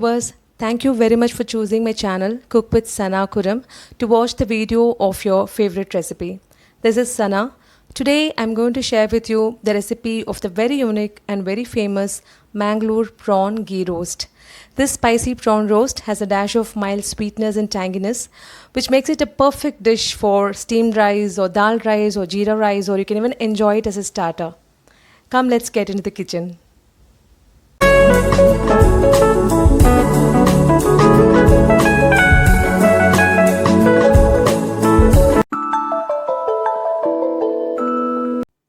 viewers, thank you very much for choosing my channel Cook with Sana Khuram to watch the video of your favorite recipe. This is Sana. Today I'm going to share with you the recipe of the very unique and very famous Mangalore Prawn Ghee roast. This spicy prawn roast has a dash of mild sweetness and tanginess, which makes it a perfect dish for steamed rice or dal rice or jeera rice, or you can even enjoy it as a starter. Come, let's get into the kitchen.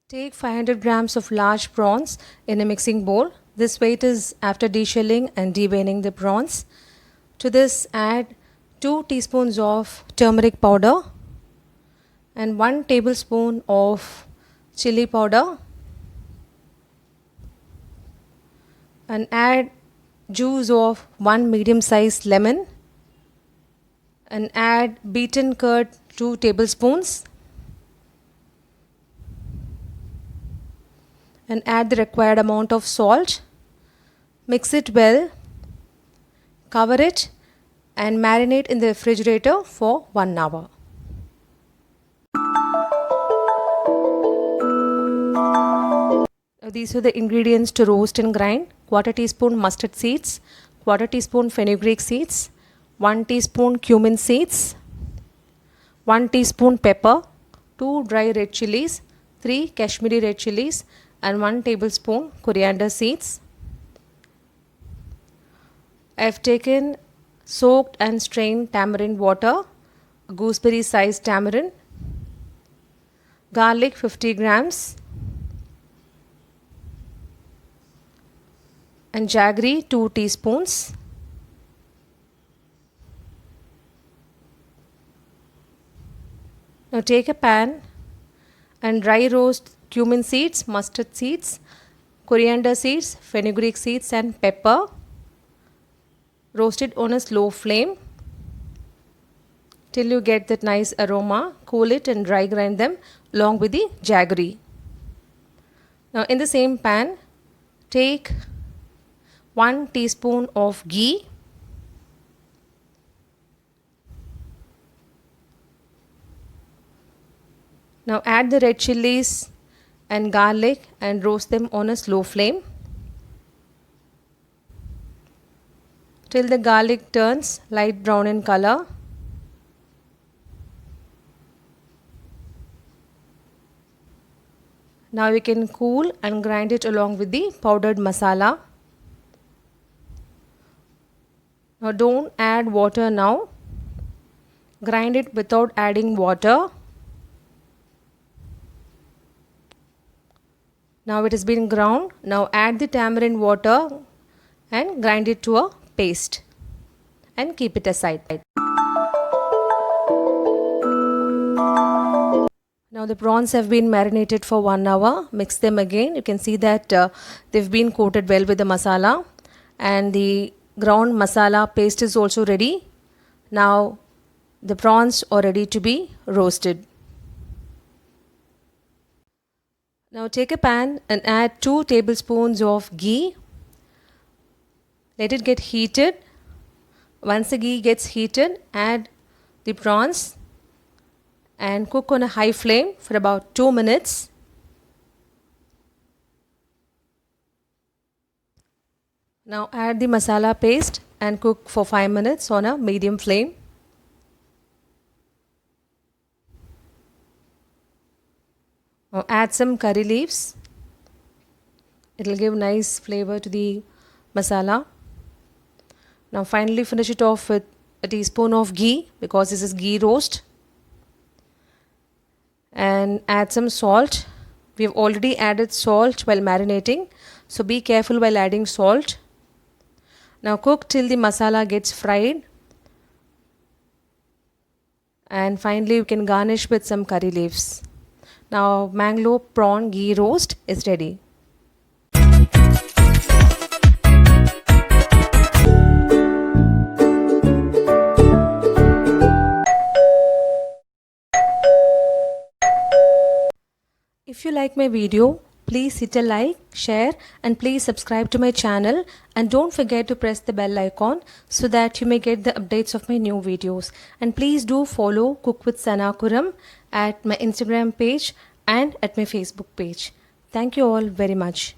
Take 500 grams of large prawns in a mixing bowl. This weight is after deshelling and deveining the prawns. To this add 2 teaspoons of turmeric powder and 1 tablespoon of chilli powder, and add juice of 1 medium-sized lemon, and add beaten curd 2 tablespoons, and add the required amount of salt. Mix it well, cover it and marinate in the refrigerator for 1 hour. These are the ingredients to roast and grind: 1/4 teaspoon mustard seeds, 1/4 teaspoon fenugreek seeds, 1 teaspoon cumin seeds, 1 teaspoon pepper, 2 dry red chillies, 3 Kashmiri red chillies, and 1 tablespoon coriander seeds. I have taken soaked and strained tamarind water, a gooseberry sized tamarind, garlic 50 grams, and jaggery 2 teaspoons. Now take a pan and dry roast cumin seeds, mustard seeds, coriander seeds, fenugreek seeds and pepper. Roast it on a slow flame till you get that nice aroma. Cool it and dry grind them along with the jaggery. Now in the same pan, take 1 teaspoon of ghee, now add the red chillies and garlic and roast them on a slow flame till the garlic turns light brown in color. Now you can cool and grind it along with the powdered masala. Now don't add water now. Grind it without adding water. Now it has been ground. Now add the tamarind water and grind it to a paste and keep it aside. Now the prawns have been marinated for 1 hour. Mix them again. You can see that they've been coated well with the masala, and the ground masala paste is also ready. Now the prawns are ready to be roasted. Now take a pan and add 2 tablespoons of ghee. Let it get heated. Once the ghee gets heated, add the prawns and cook on a high flame for about 2 minutes. Now add the masala paste and cook for 5 minutes on a medium flame. Now add some curry leaves. It will give nice flavor to the masala. Now finally finish it off with a teaspoon of ghee, because this is ghee roast. And add some salt. We have already added salt while marinating, so be careful while adding salt. Now cook till the masala gets fried. And finally you can garnish with some curry leaves. Now Mangalore Prawn Ghee roast is ready. If you like my video, Please hit a like, share, and please subscribe to my channel, and don't forget to press the bell icon so that you may get the updates of my new videos. And please do follow Cook with Sana Khuram at my Instagram page and at my Facebook page. Thank you all very much.